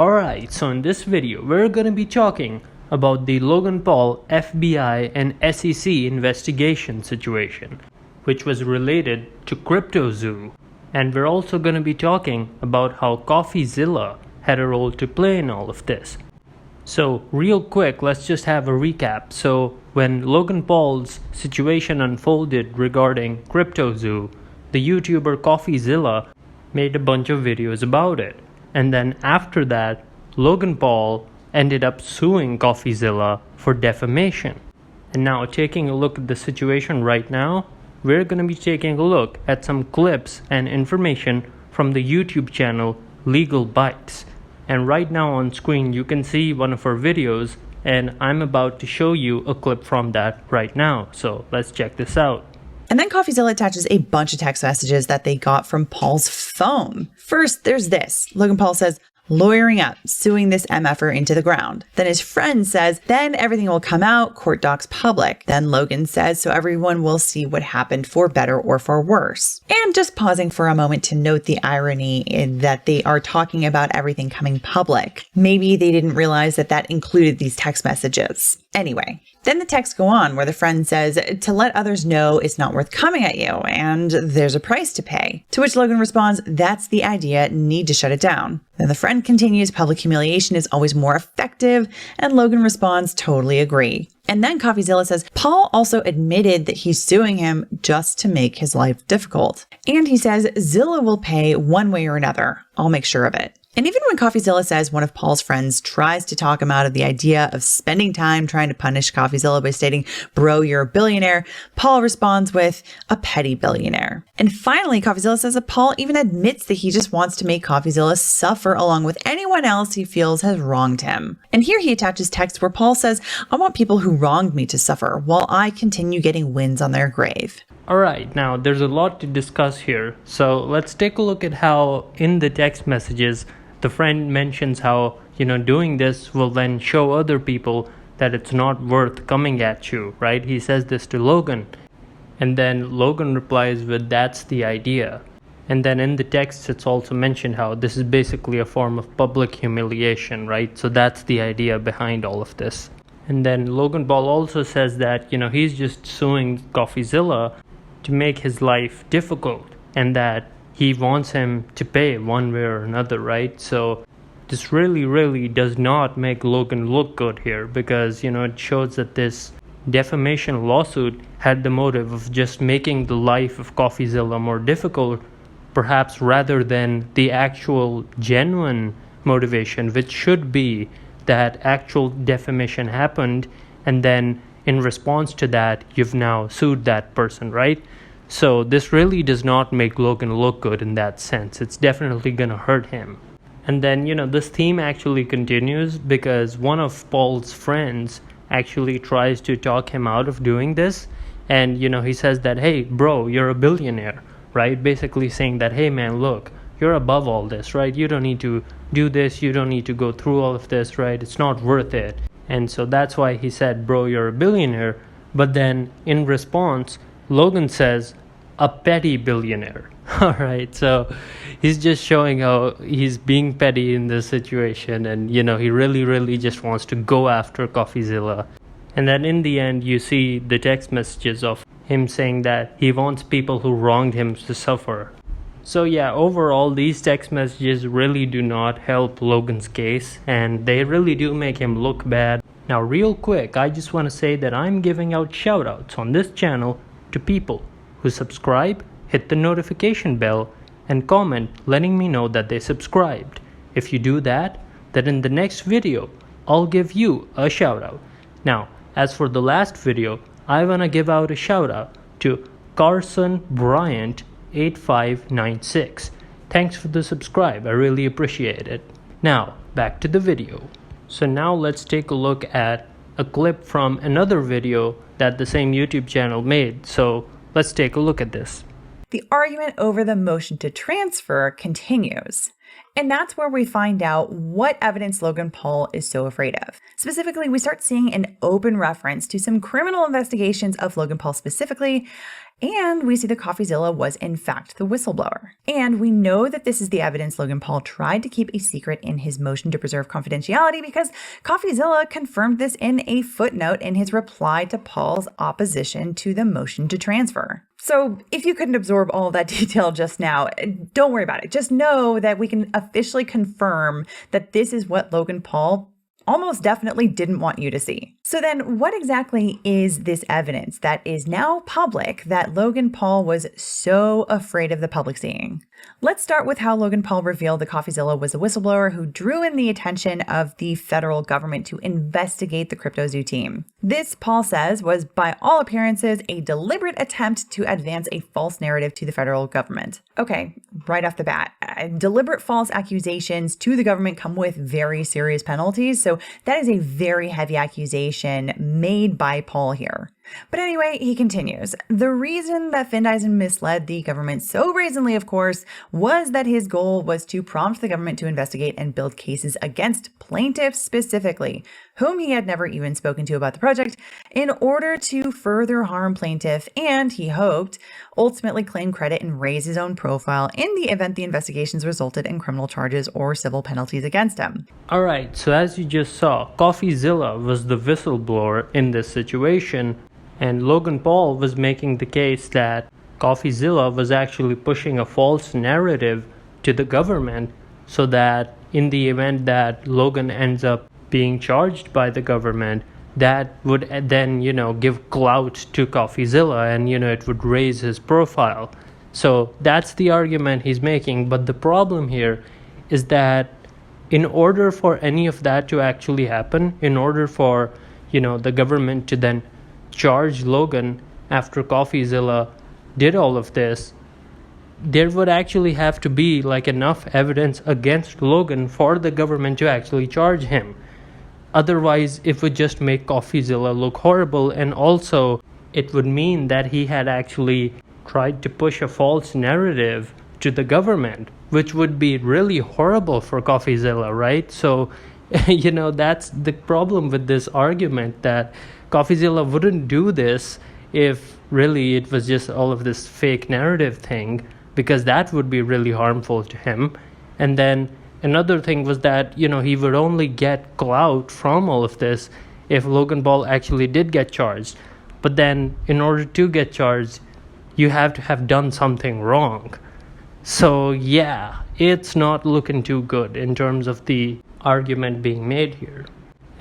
Alright, so in this video, we're gonna be talking about the Logan Paul FBI and SEC investigation situation, which was related to CryptoZoo. And we're also gonna be talking about how CoffeeZilla had a role to play in all of this. So real quick, let's just have a recap. So when Logan Paul's situation unfolded regarding CryptoZoo, the YouTuber CoffeeZilla made a bunch of videos about it. And then after that, Logan Paul ended up suing CoffeeZilla for defamation. And now taking a look at the situation right now, we're going to be taking a look at some clips and information from the YouTube channel Legal Bites. And right now on screen you can see one of our videos, and I'm about to show you a clip from that right now. So let's check this out. And then CoffeeZilla attaches a bunch of text messages that they got from Paul's phone. First, there's this. Logan Paul says, lawyering up, suing this MFer into the ground. Then his friend says, then everything will come out, court docs public. Then Logan says, so everyone will see what happened for better or for worse. And just pausing for a moment to note the irony in that they are talking about everything coming public. Maybe they didn't realize that that included these text messages. Anyway, then the texts go on where the friend says to let others know it's not worth coming at you and there's a price to pay. To which Logan responds, that's the idea, need to shut it down. Then the friend continues, public humiliation is always more effective, and Logan responds, totally agree. And then CoffeeZilla says, Paul also admitted that he's suing him just to make his life difficult. And he says, Zilla will pay one way or another. I'll make sure of it. And even when CoffeeZilla says one of Paul's friends tries to talk him out of the idea of spending time trying to punish CoffeeZilla by stating, bro, you're a billionaire, Paul responds with, a petty billionaire. And finally, CoffeeZilla says that Paul even admits that he just wants to make CoffeeZilla suffer along with anyone else he feels has wronged him. And here he attaches text where Paul says, I want people who wronged me to suffer while I continue getting wins on their grave. Alright, now there's a lot to discuss here. So let's take a look at how in the text messages the friend mentions how, doing this will then show other people that it's not worth coming at you, right? He says this to Logan. And then Logan replies with, that's the idea. And then in the text, it's also mentioned how this is basically a form of public humiliation, right? So that's the idea behind all of this. And then Logan Paul also says that, he's just suing CoffeeZilla to make his life difficult, and that he wants him to pay one way or another, right? So this really does not make Logan look good here, because it shows that this defamation lawsuit had the motive of just making the life of CoffeeZilla more difficult, perhaps, rather than the actual genuine motivation, which should be that actual defamation happened, and then in response to that you've now sued that person, right? So this really does not make Logan look good in that sense. It's definitely gonna hurt him. And then, this theme actually continues because one of Paul's friends actually tries to talk him out of doing this. And, he says that, hey, bro, you're a billionaire, right? Basically saying that, hey, man, look, you're above all this, right? You don't need to do this. You don't need to go through all of this, right? It's not worth it. And so that's why he said, bro, you're a billionaire. But then in response, Logan says, a petty billionaire. All right, so he's just showing how he's being petty in this situation, and he really just wants to go after CoffeeZilla. And then in the end, you see the text messages of him saying that he wants people who wronged him to suffer. So yeah, overall, these text messages really do not help Logan's case, and they really do make him look bad. Now, real quick, I just want to say that I'm giving out shoutouts on this channel to people who subscribe, hit the notification bell, and comment letting me know that they subscribed. If you do that, then in the next video, I'll give you a shout out. Now, as for the last video, I wanna give out a shout out to Carson Bryant 8596. Thanks for the subscribe, I really appreciate it. Now, back to the video. So now let's take a look at a clip from another video that the same YouTube channel made. So let's take a look at this. The argument over the motion to transfer continues. And that's where we find out what evidence Logan Paul is so afraid of. Specifically, we start seeing an open reference to some criminal investigations of Logan Paul specifically, and we see that CoffeeZilla was in fact the whistleblower. And we know that this is the evidence Logan Paul tried to keep a secret in his motion to preserve confidentiality because CoffeeZilla confirmed this in a footnote in his reply to Paul's opposition to the motion to transfer. So if you couldn't absorb all that detail just now, don't worry about it. Just know that we can officially confirm that this is what Logan Paul almost definitely didn't want you to see. So then what exactly is this evidence that is now public that Logan Paul was so afraid of the public seeing? Let's start with how Logan Paul revealed that CoffeeZilla was a whistleblower who drew in the attention of the federal government to investigate the CryptoZoo team. This, Paul says, was by all appearances a deliberate attempt to advance a false narrative to the federal government. Okay, right off the bat, deliberate false accusations to the government come with very serious penalties, so that is a very heavy accusation made by Paul here. But anyway, he continues. The reason that Findeisen misled the government so brazenly, of course, was that his goal was to prompt the government to investigate and build cases against plaintiffs specifically, whom he had never even spoken to about the project, in order to further harm plaintiff and, he hoped, ultimately claim credit and raise his own profile in the event the investigations resulted in criminal charges or civil penalties against him. Alright, so as you just saw, CoffeeZilla was the whistleblower in this situation, and Logan Paul was making the case that CoffeeZilla was actually pushing a false narrative to the government so that in the event that Logan ends up being charged by the government, that would then, give clout to CoffeeZilla and, it would raise his profile. So that's the argument he's making. But the problem here is that in order for any of that to actually happen, in order for, the government to then charge Logan after CoffeeZilla did all of this, there would actually have to be enough evidence against Logan for the government to actually charge him. Otherwise, it would just make CoffeeZilla look horrible, and also it would mean that he had actually tried to push a false narrative to the government, which would be really horrible for CoffeeZilla, right? So, that's the problem with this argument, that CoffeeZilla wouldn't do this if really it was just all of this fake narrative thing, because that would be really harmful to him. And then another thing was that, he would only get clout from all of this if Logan Paul actually did get charged. But then in order to get charged, you have to have done something wrong. So yeah, it's not looking too good in terms of the argument being made here.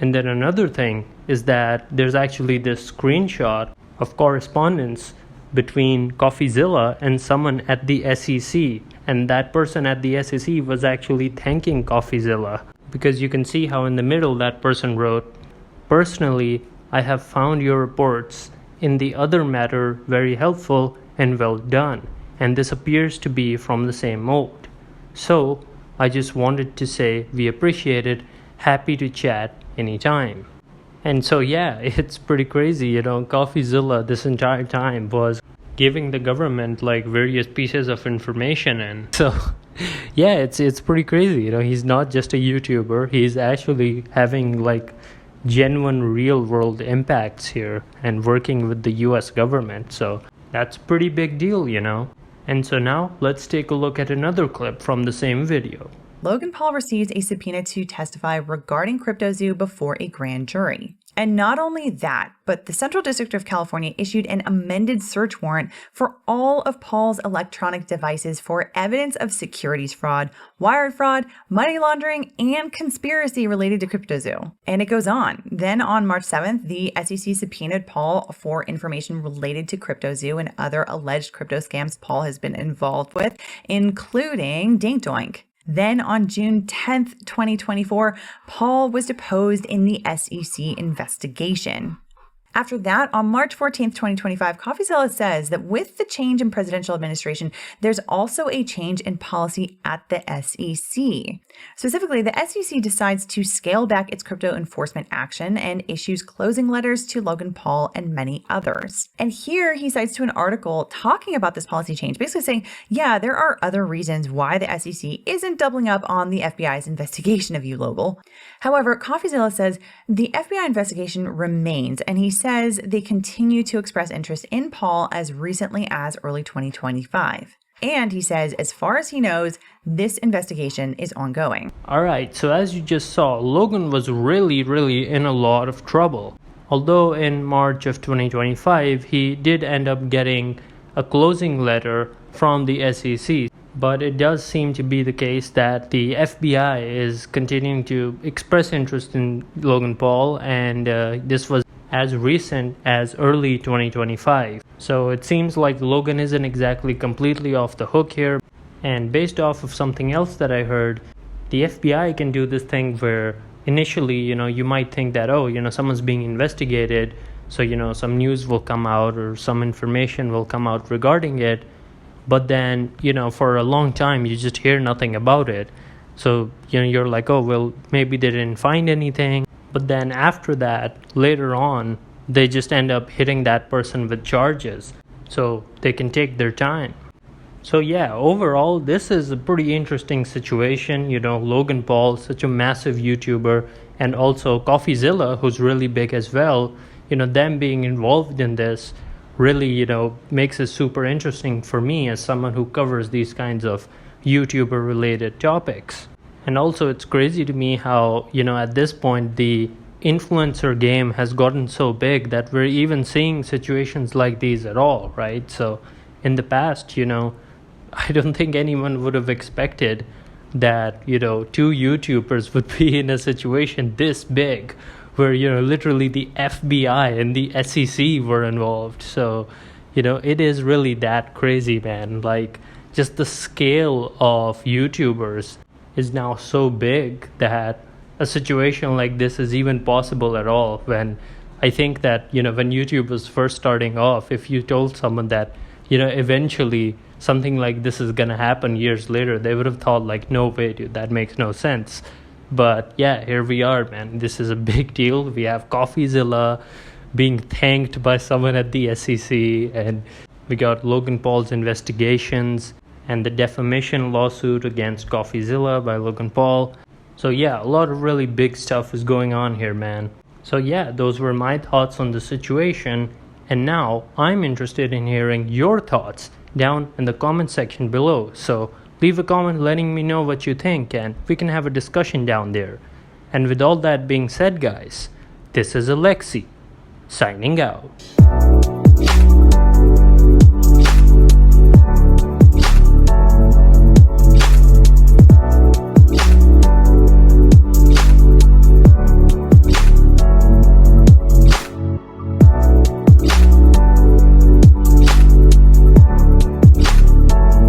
And then another thing is that there's actually this screenshot of correspondence between CoffeeZilla and someone at the SEC. And that person at the SEC was actually thanking CoffeeZilla, because you can see how in the middle that person wrote, "Personally, I have found your reports in the other matter very helpful and well done, and this appears to be from the same mold. So I just wanted to say we appreciate it, happy to chat anytime." And so yeah, it's pretty crazy, CoffeeZilla this entire time was giving the government various pieces of information, and so yeah, it's pretty crazy. He's not just a YouTuber, he's actually having genuine real world impacts here and working with the US government. So that's a pretty big deal, And so now let's take a look at another clip from the same video. Logan Paul receives a subpoena to testify regarding CryptoZoo before a grand jury. And not only that, but the Central District of California issued an amended search warrant for all of Paul's electronic devices for evidence of securities fraud, wire fraud, money laundering, and conspiracy related to CryptoZoo. And it goes on. Then on March 7th, the SEC subpoenaed Paul for information related to CryptoZoo and other alleged crypto scams Paul has been involved with, including Dink Doink. Then on June 10th, 2024, Paul was deposed in the SEC investigation. After that, on March 14th, 2025, CoffeeZilla says that with the change in presidential administration, there's also a change in policy at the SEC. Specifically, the SEC decides to scale back its crypto enforcement action and issues closing letters to Logan Paul and many others. And here he cites to an article talking about this policy change, basically saying, yeah, there are other reasons why the SEC isn't doubling up on the FBI's investigation of you, Logan. However, CoffeeZilla says the FBI investigation remains, and he says they continue to express interest in Paul as recently as early 2025. And he says, as far as he knows, this investigation is ongoing. Alright, so as you just saw, Logan was really in a lot of trouble. Although in March of 2025, he did end up getting a closing letter from the SEC. But it does seem to be the case that the FBI is continuing to express interest in Logan Paul, and this was as recent as early 2025. So it seems like Logan isn't exactly completely off the hook here. And based off of something else that I heard, the FBI can do this thing where initially, you might think that, someone's being investigated, so, some news will come out or some information will come out regarding it. But then, for a long time, you just hear nothing about it. So, you're like, oh, well, maybe they didn't find anything. But then after that, later on, they just end up hitting that person with charges. So they can take their time. So yeah, overall, this is a pretty interesting situation. Logan Paul, such a massive YouTuber, and also CoffeeZilla, who's really big as well. Them being involved in this really, makes it super interesting for me as someone who covers these kinds of YouTuber related topics. And also it's crazy to me how, at this point, the influencer game has gotten so big that we're even seeing situations like these at all, right? So in the past, I don't think anyone would have expected that, two YouTubers would be in a situation this big where, literally the FBI and the SEC were involved. So, it is really that crazy, man. Like, just the scale of YouTubers is now so big that a situation like this is even possible at all. When I think that, when YouTube was first starting off, if you told someone that, eventually something like this is gonna happen years later, they would have thought like, no way, dude, that makes no sense. But yeah, here we are, man. This is a big deal. We have CoffeeZilla being thanked by someone at the SEC, and we got Logan Paul's investigations and the defamation lawsuit against CoffeeZilla by Logan Paul. So yeah, a lot of really big stuff is going on here, man. So yeah, those were my thoughts on the situation, and now I'm interested in hearing your thoughts down in the comment section below. So leave a comment letting me know what you think, and we can have a discussion down there. And with all that being said, guys, this is Alexi, signing out.